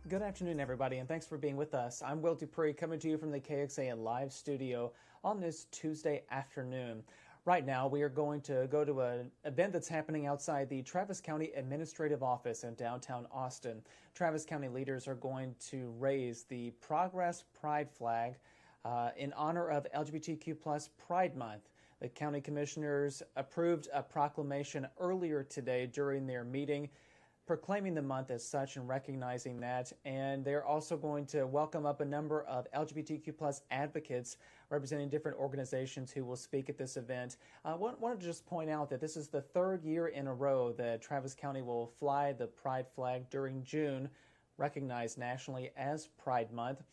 Good afternoon, everybody, and thanks for being with us. I'm Will Dupree, coming to you from the KXAN live studio on this Tuesday afternoon. Right now, we are going to go to an event that's happening outside the Travis County Administrative Office in downtown Austin. Travis County leaders are going to raise the Progress Pride flag in honor of LGBTQ Pride Month. The county commissioners approved a proclamation earlier today during their meeting, proclaiming the month as such and recognizing that. And they're also going to welcome up a number of LGBTQ advocates representing different organizations who will speak at this event. I wanted to just point out that this is the third year in a row that Travis County will fly the Pride flag during June, recognized nationally as Pride Month.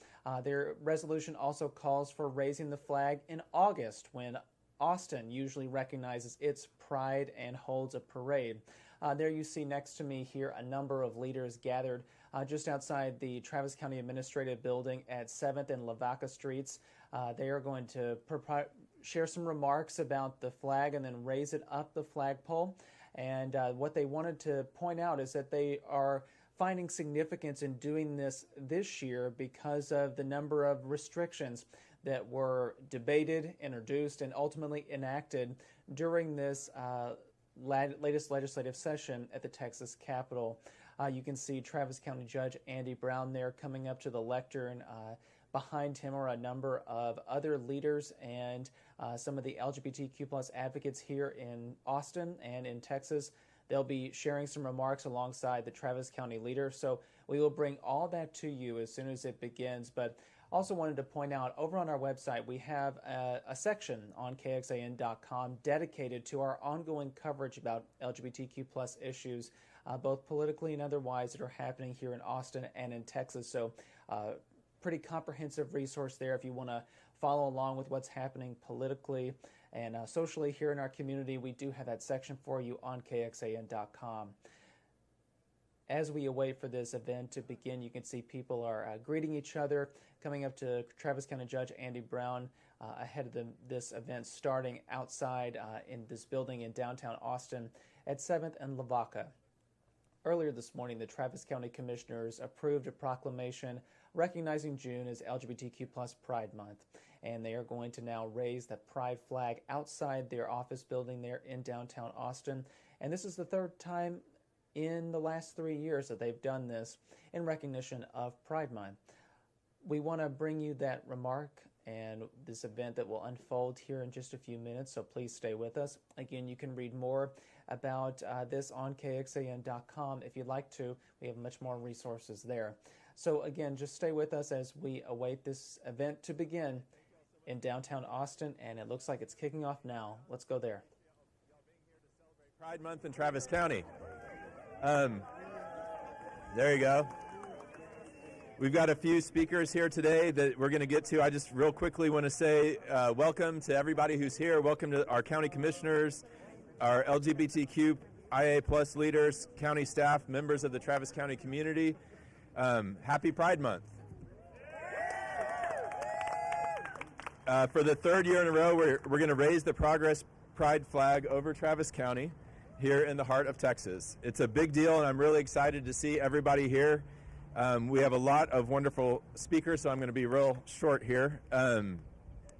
Their resolution also calls for raising the flag in August, when Austin usually recognizes its Pride and holds a parade. There you see next to me here a number of leaders gathered just outside the Travis County Administrative Building at 7th and Lavaca Streets. They are going to share some remarks about the flag and then raise it up the flagpole. And what they wanted to point out is that they are finding significance in doing this year because of the number of restrictions that were debated, introduced, and ultimately enacted during this latest legislative session at the Texas Capitol. You can see Travis County Judge Andy Brown there coming up to the lectern. Behind him are a number of other leaders and some of the LGBTQ advocates here in Austin and in Texas. They'll be sharing some remarks alongside the Travis County leader. So we will bring all that to you as soon as it begins. But also wanted to point out, over on our website, we have a section on KXAN.com dedicated to our ongoing coverage about LGBTQ issues, both politically and otherwise, that are happening here in Austin and in Texas. So pretty comprehensive resource there if you want to follow along with what's happening politically and socially here in our community. We do have that section for you on KXAN.com. As we await for this event to begin, you can see people are greeting each other, coming up to Travis County Judge Andy Brown ahead of this event starting outside in this building in downtown Austin at 7th and Lavaca. Earlier this morning, the Travis County Commissioners approved a proclamation recognizing June as LGBTQ Pride Month, and they are going to now raise the Pride flag outside their office building there in downtown Austin. And this is the third time in the last 3 years that they've done this in recognition of Pride Month. We want to bring you that remark and this event that will unfold here in just a few minutes, so please stay with us. Again, you can read more about this on KXAN.com if you'd like to. We have much more resources there. So again, just stay with us as we await this event to begin in downtown Austin, and it looks like it's kicking off now. Let's go there. Pride Month in Travis County. There you go. We've got a few speakers here today that we're going to get to. I just real quickly want to say welcome to everybody who's here. Welcome to our county commissioners, our LGBTQ IA+ leaders, county staff, members of the Travis County community. Happy Pride Month. For the third year in a row, we're going to raise the Progress Pride flag over Travis County here in the heart of Texas. It's a big deal, and I'm really excited to see everybody here. We have a lot of wonderful speakers, so I'm going to be real short here.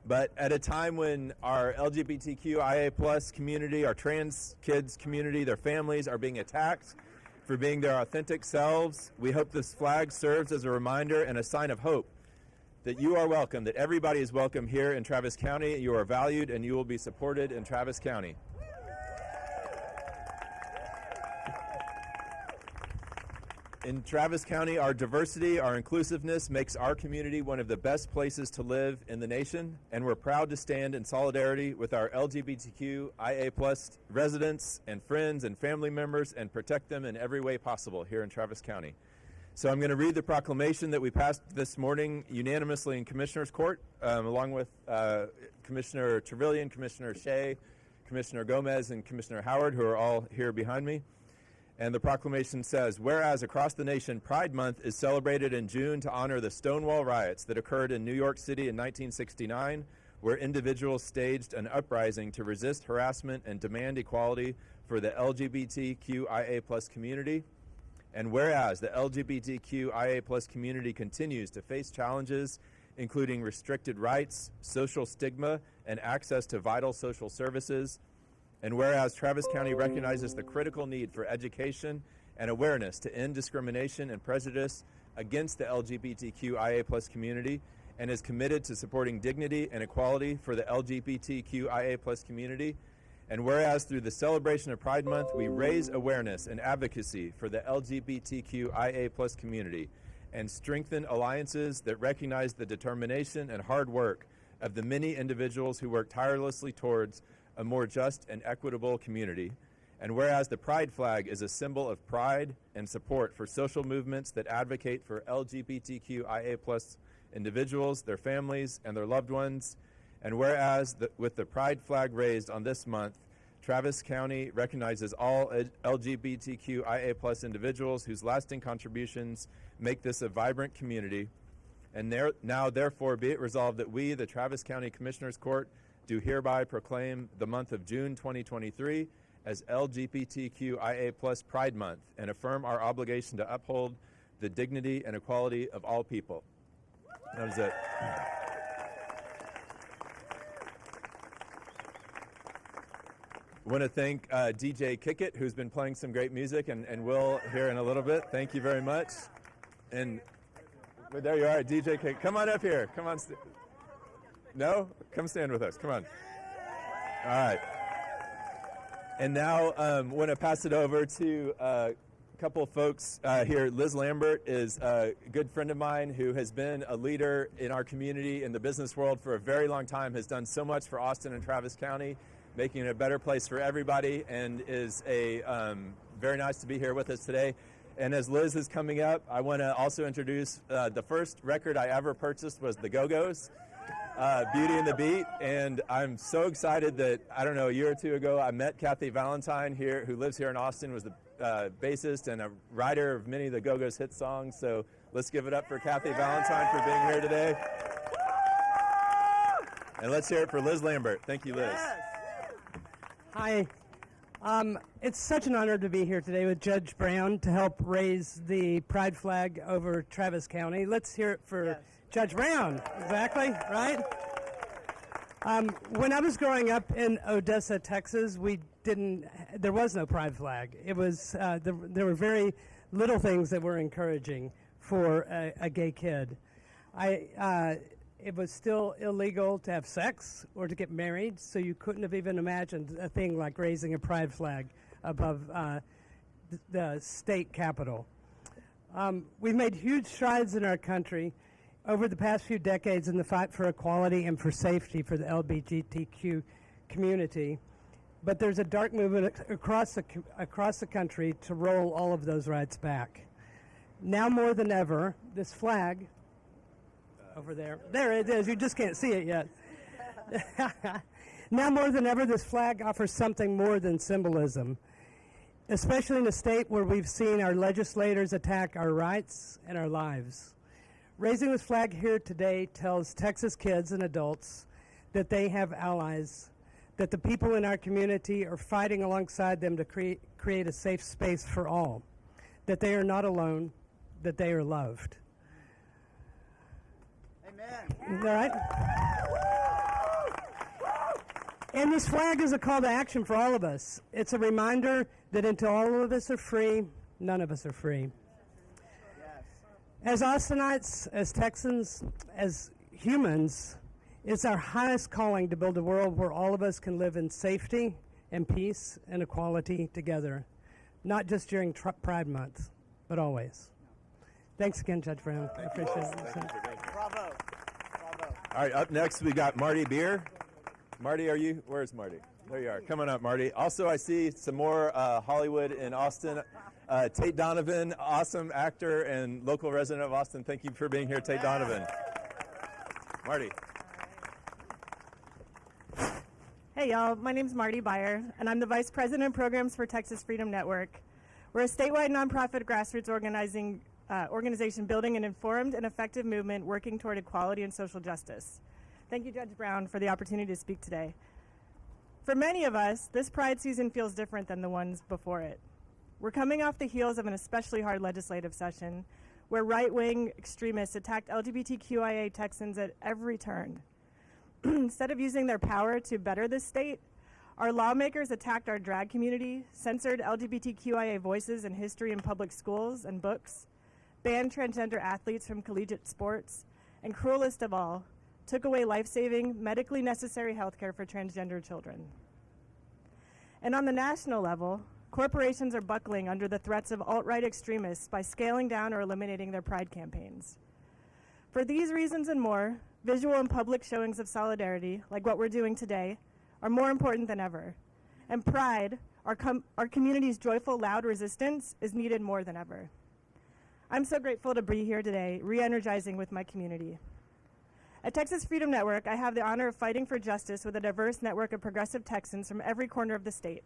But at a time when our LGBTQ IA+ community, our trans kids community, their families are being attacked for being their authentic selves, we hope this flag serves as a reminder and a sign of hope that you are welcome, that everybody is welcome here in Travis County. You are valued, and you will be supported in Travis County. In Travis County, our diversity, our inclusiveness makes our community one of the best places to live in the nation, and we're proud to stand in solidarity with our LGBTQ IA+ residents and friends and family members and protect them in every way possible here in Travis County. So I'm going to read the proclamation that we passed this morning unanimously in Commissioner's Court, along with Commissioner Trevelyan, Commissioner Shea, Commissioner Gomez, and Commissioner Howard, who are all here behind me. And the proclamation says, whereas across the nation, Pride Month is celebrated in June to honor the Stonewall riots that occurred in New York City in 1969, where individuals staged an uprising to resist harassment and demand equality for the LGBTQIA+ community. And whereas the LGBTQIA+ community continues to face challenges including restricted rights, social stigma, and access to vital social services. And whereas Travis County recognizes the critical need for education and awareness to end discrimination and prejudice against the LGBTQIA+ community, and is committed to supporting dignity and equality for the LGBTQIA+ community. And whereas through the celebration of Pride Month, we raise awareness and advocacy for the LGBTQIA+ community and strengthen alliances that recognize the determination and hard work of the many individuals who work tirelessly towards a more just and equitable community. And whereas the Pride flag is a symbol of pride and support for social movements that advocate for LGBTQIA+ individuals, their families, and their loved ones. And whereas with the Pride flag raised on this month, Travis County recognizes all LGBTQIA+ individuals whose lasting contributions make this a vibrant community. And now, therefore, be it resolved that we, the Travis County Commissioners Court, do hereby proclaim the month of June 2023 as LGBTQIA+ Pride Month and affirm our obligation to uphold the dignity and equality of all people. That was it. I want to thank DJ Kickett, who's been playing some great music, and Will here in a little bit. Thank you very much. And well, there you are, DJ Kickett. Come on up here. Come on. No? Come stand with us. Come on. All right. And now I want to pass it over to a couple of folks here. Liz Lambert is a good friend of mine who has been a leader in our community in the business world for a very long time, has done so much for Austin and Travis County, making it a better place for everybody, and is very nice to be here with us today. And as Liz is coming up, I want to also introduce the first record I ever purchased was the Go-Go's, Beauty and the Beat. And I'm so excited that, I don't know, a year or two ago, I met Kathy Valentine here, who lives here in Austin, was the bassist and a writer of many of the Go-Go's hit songs. So let's give it up for Kathy Valentine for being here today. And let's hear it for Liz Lambert. Thank you, Liz. Yes. Hi. It's such an honor to be here today with Judge Brown to help raise the Pride flag over Travis County. Let's hear it for Judge Brown. Exactly, right? When I was growing up in Odessa, Texas, there was no Pride flag. It was, there were very little things that were encouraging for a gay kid. It was still illegal to have sex or to get married, so you couldn't have even imagined a thing like raising a Pride flag above the state capitol. We've made huge strides in our country over the past few decades in the fight for equality and for safety for the LGBTQ community, but there's a dark movement across the country to roll all of those rights back. Now more than ever, this flag over there. There it is. You just can't see it yet. Now more than ever, this flag offers something more than symbolism, especially in a state where we've seen our legislators attack our rights and our lives. Raising this flag here today tells Texas kids and adults that they have allies, that the people in our community are fighting alongside them to create a safe space for all, that they are not alone, that they are loved. All right? And this flag is a call to action for all of us. It's a reminder that until all of us are free, none of us are free. As Austinites, as Texans, as humans, it's our highest calling to build a world where all of us can live in safety and peace and equality together, not just during Pride Month, but always. Thanks again, Judge Brown. I appreciate it. Bravo. All right, up next we got Marty Beer. Marty, where's Marty? There you are. Come on up, Marty. Also, I see some more Hollywood in Austin. Tate Donovan, awesome actor and local resident of Austin. Thank you for being here, Tate Donovan. Marty. Hey, y'all. My name's Marty Beyer, and I'm the Vice President of Programs for Texas Freedom Network. We're a statewide nonprofit grassroots organization building an informed and effective movement working toward equality and social justice. Thank you, Judge Brown, for the opportunity to speak today. For many of us, this Pride season feels different than the ones before it. We're coming off the heels of an especially hard legislative session where right-wing extremists attacked LGBTQIA Texans at every turn. Instead of using their power to better the state, our lawmakers attacked our drag community, censored LGBTQIA voices in history in public schools and books, banned transgender athletes from collegiate sports, and cruelest of all, took away life-saving, medically necessary health care for transgender children. And on the national level, corporations are buckling under the threats of alt-right extremists by scaling down or eliminating their pride campaigns. For these reasons and more, visual and public showings of solidarity, like what we're doing today, are more important than ever. And pride, our community's joyful, loud resistance, is needed more than ever. I'm so grateful to be here today, re-energizing with my community. At Texas Freedom Network, I have the honor of fighting for justice with a diverse network of progressive Texans from every corner of the state.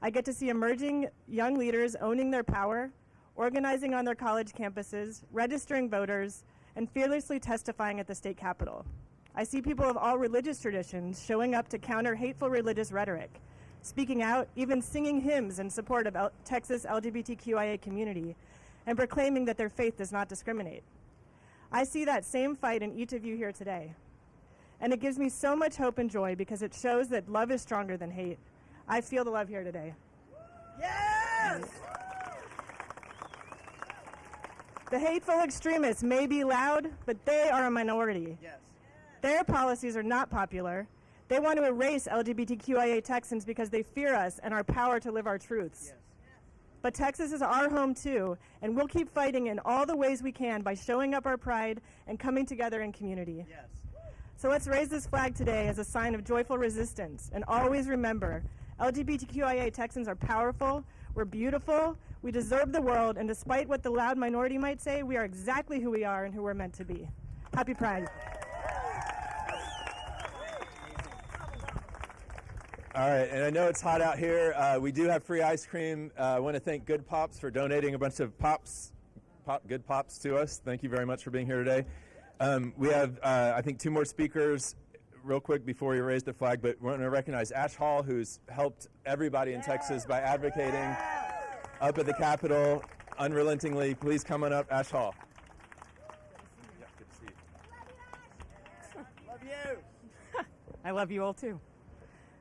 I get to see emerging young leaders owning their power, organizing on their college campuses, registering voters, and fearlessly testifying at the state capitol. I see people of all religious traditions showing up to counter hateful religious rhetoric, speaking out, even singing hymns in support of Texas LGBTQIA community, and proclaiming that their faith does not discriminate. I see that same fight in each of you here today. And it gives me so much hope and joy because it shows that love is stronger than hate. I feel the love here today. Yes! The hateful extremists may be loud, but they are a minority. Yes. Their policies are not popular. They want to erase LGBTQIA Texans because they fear us and our power to live our truths. Yes. But Texas is our home too, and we'll keep fighting in all the ways we can by showing up our pride and coming together in community. Yes. So let's raise this flag today as a sign of joyful resistance, and always remember, LGBTQIA Texans are powerful, we're beautiful, we deserve the world, and despite what the loud minority might say, we are exactly who we are and who we're meant to be. Happy Pride. All right, and I know it's hot out here. We do have free ice cream. I want to thank Good Pops for donating a bunch of Good Pops to us. Thank you very much for being here today. We have, I think, 2 more speakers real quick before we raise the flag, but we're going to recognize Ash Hall, who's helped everybody in Texas by advocating up at the Capitol unrelentingly. Please come on up, Ash Hall. Yeah, good to see you. Love you. I love you all too.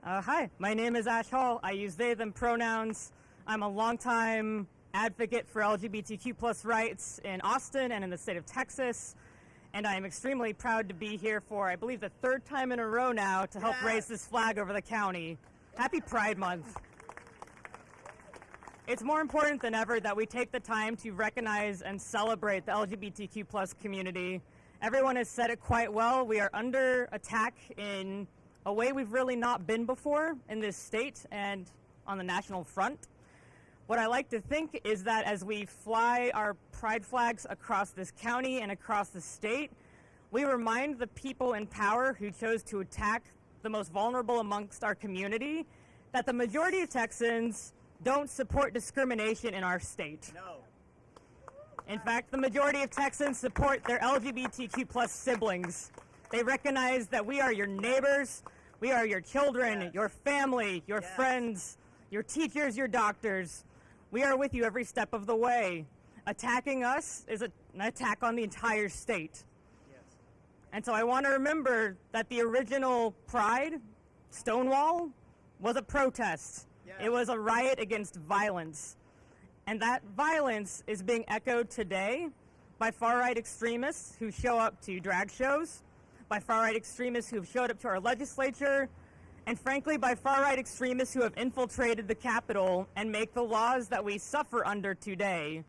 Hi, my name is Ash Hall. I use they, them pronouns. I'm a longtime advocate for LGBTQ plus rights in Austin and in the state of Texas. And I am extremely proud to be here for, I believe, the 3rd time in a row now to help raise this flag over the county. Happy Pride Month. It's more important than ever that we take the time to recognize and celebrate the LGBTQ plus community. Everyone has said it quite well. We are under attack in a way we've really not been before in this state and on the national front. What I like to think is that as we fly our pride flags across this county and across the state, we remind the people in power who chose to attack the most vulnerable amongst our community that the majority of Texans don't support discrimination in our state. No. In fact, the majority of Texans support their LGBTQ plus siblings. They recognize that we are your neighbors, we are your children, your family, your friends, your teachers, your doctors. We are with you every step of the way. Attacking us is an attack on the entire state. Yes. And so I want to remember that the original Pride, Stonewall, was a protest. Yes. It was a riot against violence. And that violence is being echoed today by far-right extremists who show up to drag shows, by far-right extremists who have showed up to our legislature, and frankly, by far-right extremists who have infiltrated the Capitol and make the laws that we suffer under today.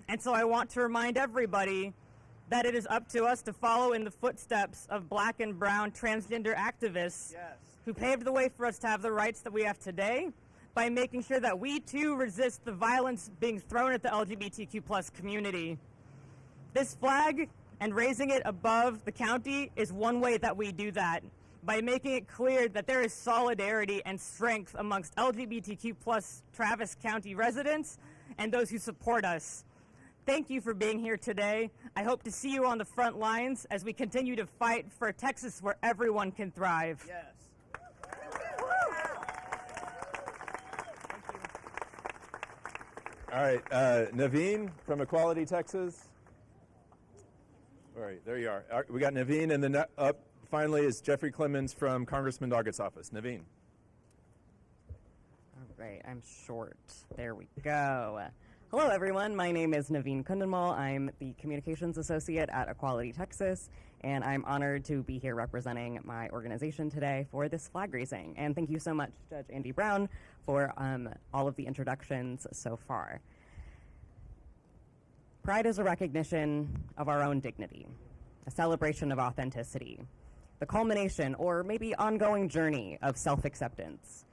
And so I want to remind everybody that it is up to us to follow in the footsteps of black and brown transgender activists who paved the way for us to have the rights that we have today by making sure that we too resist the violence being thrown at the LGBTQ plus community. This flag and raising it above the county is one way that we do that, by making it clear that there is solidarity and strength amongst LGBTQ plus Travis County residents and those who support us. Thank you for being here today. I hope to see you on the front lines as we continue to fight for a Texas where everyone can thrive. Yes. All right, Naveen from Equality, Texas. All right, there you are. All right, we got Naveen, and then up finally is Jeffrey Clemens from Congressman Doggett's office. Naveen. All right, I'm short. There we go. Hello, everyone. My name is Naveen Kundanmal. I'm the Communications Associate at Equality, Texas, and I'm honored to be here representing my organization today for this flag raising. And thank you so much, Judge Andy Brown, for all of the introductions so far. Pride is a recognition of our own dignity, a celebration of authenticity, the culmination or maybe ongoing journey of self-acceptance.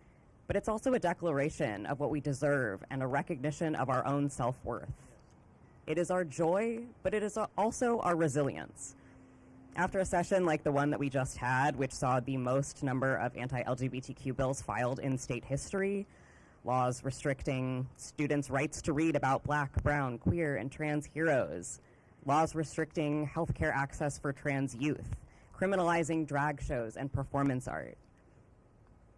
But it's also a declaration of what we deserve and a recognition of our own self-worth. It is our joy, but it is also our resilience. After a session like the one that we just had, which saw the most number of anti-LGBTQ bills filed in state history, laws restricting students' rights to read about Black, brown, queer, and trans heroes, laws restricting healthcare access for trans youth, criminalizing drag shows and performance art.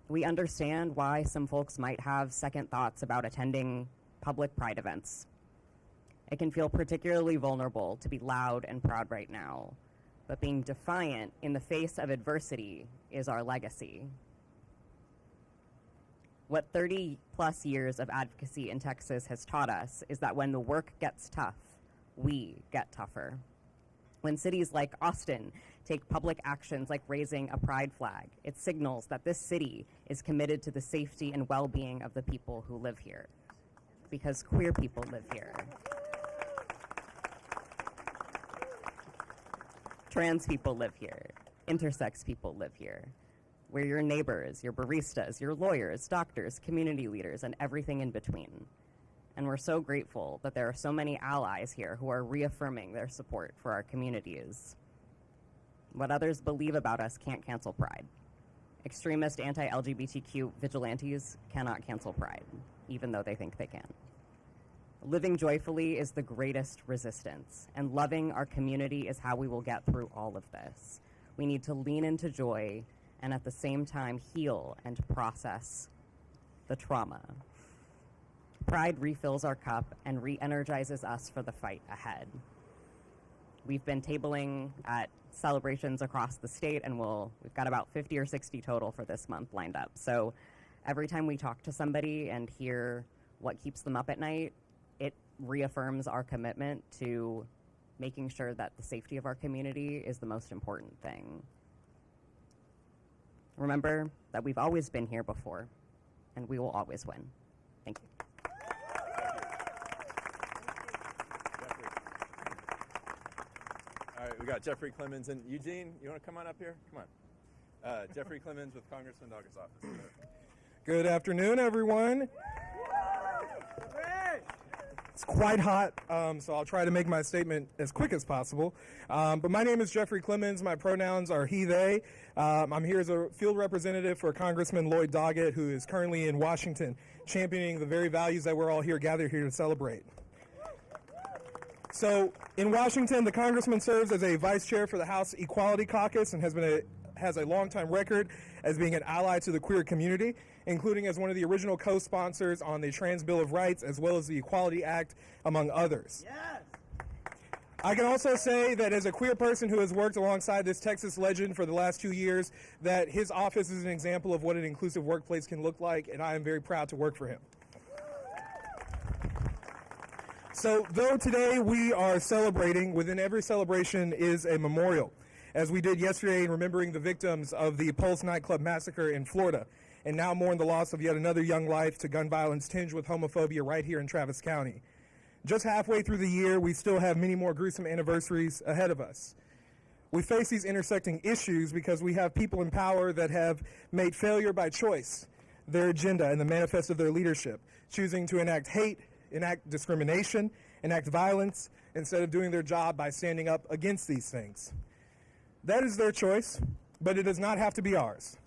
We understand why some folks might have second thoughts about attending public pride events. It can feel particularly vulnerable to be loud and proud right now, but being defiant in the face of adversity is our legacy. What 30-plus years of advocacy in Texas has taught us is that when the work gets tough, we get tougher. When cities like Austin take public actions like raising a pride flag, it signals that this city is committed to the safety and well-being of the people who live here, because queer people live here. Trans people live here. Intersex people live here. We're your neighbors, your baristas, your lawyers, doctors, community leaders, and everything in between. And we're so grateful that there are so many allies here who are reaffirming their support for our communities. What others believe about us can't cancel Pride. Extremist anti-LGBTQ vigilantes cannot cancel Pride, even though they think they can. Living joyfully is the greatest resistance, and loving our community is how we will get through all of this. We need to lean into joy and at the same time heal and process the trauma. Pride refills our cup and re-energizes us for the fight ahead. We've been tabling at celebrations across the state, and we've got about 50 or 60 total for this month lined up. So every time we talk to somebody and hear what keeps them up at night, it reaffirms our commitment to making sure that the safety of our community is the most important thing. Remember that we've always been here before, and we will always win. Thank you. All right, we got Jeffrey Clemens and Eugene. You want to come on up here? Come on. Jeffrey Clemens with Congressman Doggett's office. Good afternoon, everyone. It's quite hot, so I'll try to make my statement as quick as possible. But my name is Jeffrey Clemens. My pronouns are he, they. I'm here as a field representative for Congressman Lloyd Doggett, who is currently in Washington, championing the very values that we're all here gathered here to celebrate. So in Washington, the congressman serves as a vice chair for the House Equality Caucus and has a long-time record as being an ally to the queer community, including as one of the original co-sponsors on the Trans Bill of Rights as well as the Equality Act, among others. Yes. I can also say that as a queer person who has worked alongside this Texas legend for the last 2 years, that his office is an example of what an inclusive workplace can look like, and I am very proud to work for him. So though today we are celebrating, within every celebration is a memorial, as we did yesterday in remembering the victims of the Pulse nightclub massacre in Florida, and now mourn the loss of yet another young life to gun violence tinged with homophobia right here in Travis County. Just halfway through the year, we still have many more gruesome anniversaries ahead of us. We face these intersecting issues because we have people in power that have made failure by choice their agenda and the manifest of their leadership, choosing to enact hate, enact discrimination, enact violence, instead of doing their job by standing up against these things. That is their choice, but it does not have to be ours.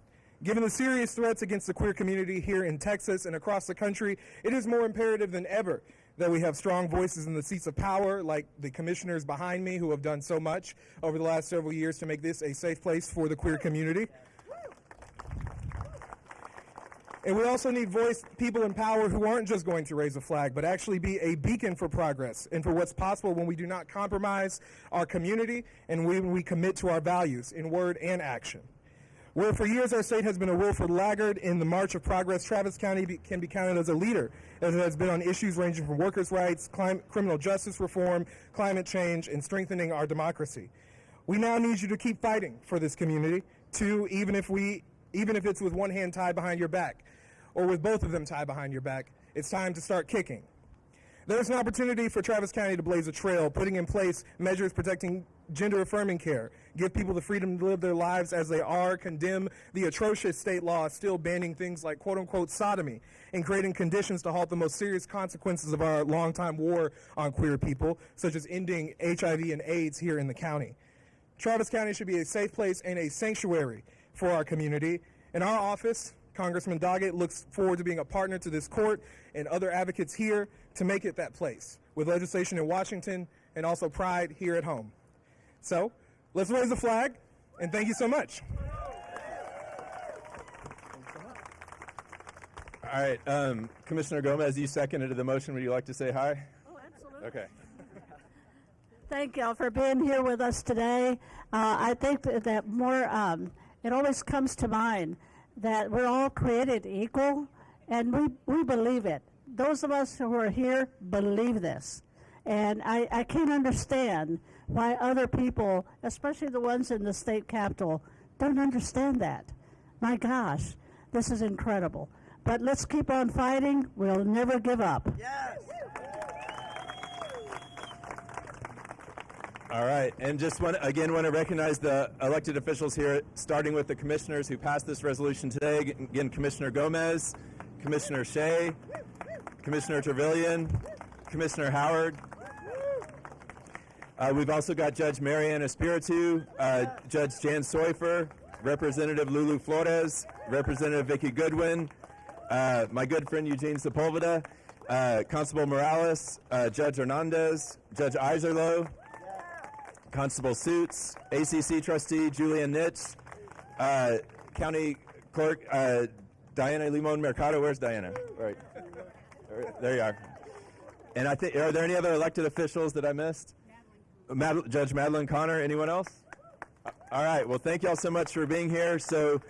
Given the serious threats against the queer community here in Texas and across the country, it is more imperative than ever that we have strong voices in the seats of power, like the commissioners behind me who have done so much over the last several years to make this a safe place for the queer community. And we also need people in power who aren't just going to raise a flag, but actually be a beacon for progress and for what's possible when we do not compromise our community and when we commit to our values in word and action. Where for years our state has been a willful laggard in the march of progress, Travis County can be counted as a leader, as it has been on issues ranging from workers' rights, criminal justice reform, climate change, and strengthening our democracy. We now need you to keep fighting for this community, too, even if it's with one hand tied behind your back, or with both of them tied behind your back. It's time to start kicking. There's an opportunity for Travis County to blaze a trail, putting in place measures protecting gender-affirming care, give people the freedom to live their lives as they are, condemn the atrocious state law still banning things like quote-unquote sodomy, and creating conditions to halt the most serious consequences of our longtime war on queer people, such as ending HIV and AIDS here in the county. Travis County should be a safe place and a sanctuary for our community. In our office, Congressman Doggett looks forward to being a partner to this court and other advocates here to make it that place, with legislation in Washington and also pride here at home. So, let's raise the flag, and thank you so much. All right, Commissioner Gomez, you seconded the motion. Would you like to say hi? Oh, absolutely. Okay. Thank y'all for being here with us today. I think that more, it always comes to mind that we're all created equal, and we believe it. Those of us who are here believe this. And I can't understand why other people, especially the ones in the state capitol, don't understand that. My gosh, this is incredible. But let's keep on fighting. We'll never give up. Yes. All right, and just want to recognize the elected officials here, starting with the commissioners who passed this resolution today. Again, Commissioner Gomez, Commissioner Shea, Commissioner Trevelyan, Commissioner Howard. We've also got Judge Mariana Espiritu, Judge Jan Soifer, Representative Lulu Flores, Representative Vicky Goodwin, my good friend Eugene Sepulveda, Constable Morales, Judge Hernandez, Judge Iserloh, Constable Suits, ACC Trustee Julian Nitz, County Clerk Diana Limon Mercado. Where's Diana? Right. There you are. And I think, are there any other elected officials that I missed? Judge Madeline Connor. Anyone else? All right. Well, thank you all so much for being here. So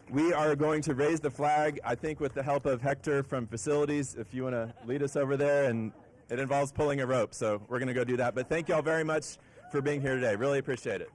we are going to raise the flag, I think with the help of Hector from Facilities, if you want to lead us over there. And it involves pulling a rope, so we're going to go do that. But thank you all very much for being here today. Really appreciate it.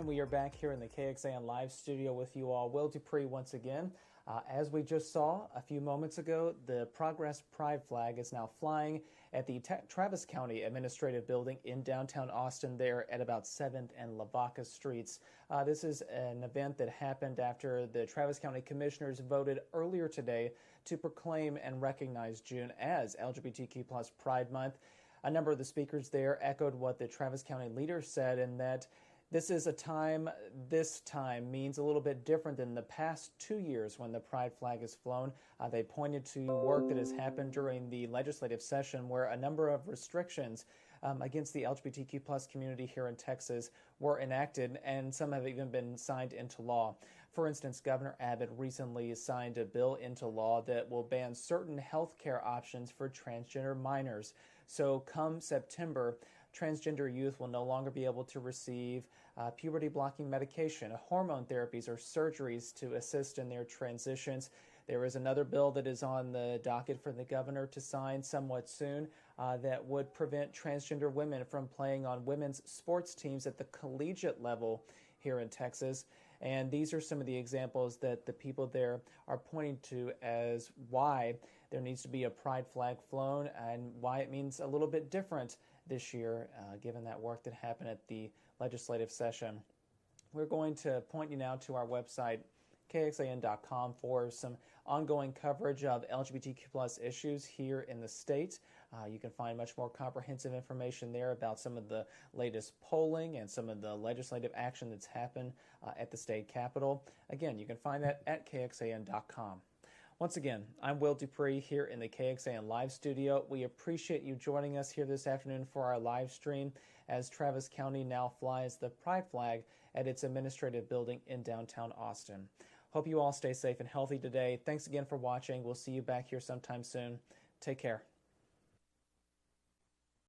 We are back here in the KXAN Live studio with you all. Will Dupree once again. As we just saw a few moments ago, the Progress Pride flag is now flying at the Travis County Administrative Building in downtown Austin there at about 7th and Lavaca Streets. This is an event that happened after the Travis County Commissioners voted earlier today to proclaim and recognize June as LGBTQ plus Pride Month. A number of the speakers there echoed what the Travis County leaders said, in that This time means a little bit different than the past 2 years when the pride flag is flown. They pointed to work that has happened during the legislative session where a number of restrictions against the LGBTQ plus community here in Texas were enacted, and some have even been signed into law. For instance, Governor Abbott recently signed a bill into law that will ban certain health care options for transgender minors. So come September, transgender youth will no longer be able to receive puberty-blocking medication, hormone therapies, or surgeries to assist in their transitions. There is another bill that is on the docket for the governor to sign somewhat soon that would prevent transgender women from playing on women's sports teams at the collegiate level here in Texas. And these are some of the examples that the people there are pointing to as why there needs to be a pride flag flown and why it means a little bit different this year, given that work that happened at the legislative session. We're going to point you now to our website, kxan.com, for some ongoing coverage of LGBTQ plus issues here in the state. You can find much more comprehensive information there about some of the latest polling and some of the legislative action that's happened at the state capitol. Again, you can find that at kxan.com. Once again, I'm Will Dupree here in the KXAN live studio. We appreciate you joining us here this afternoon for our live stream as Travis County now flies the pride flag at its administrative building in downtown Austin. Hope you all stay safe and healthy today. Thanks again for watching. We'll see you back here sometime soon. Take care.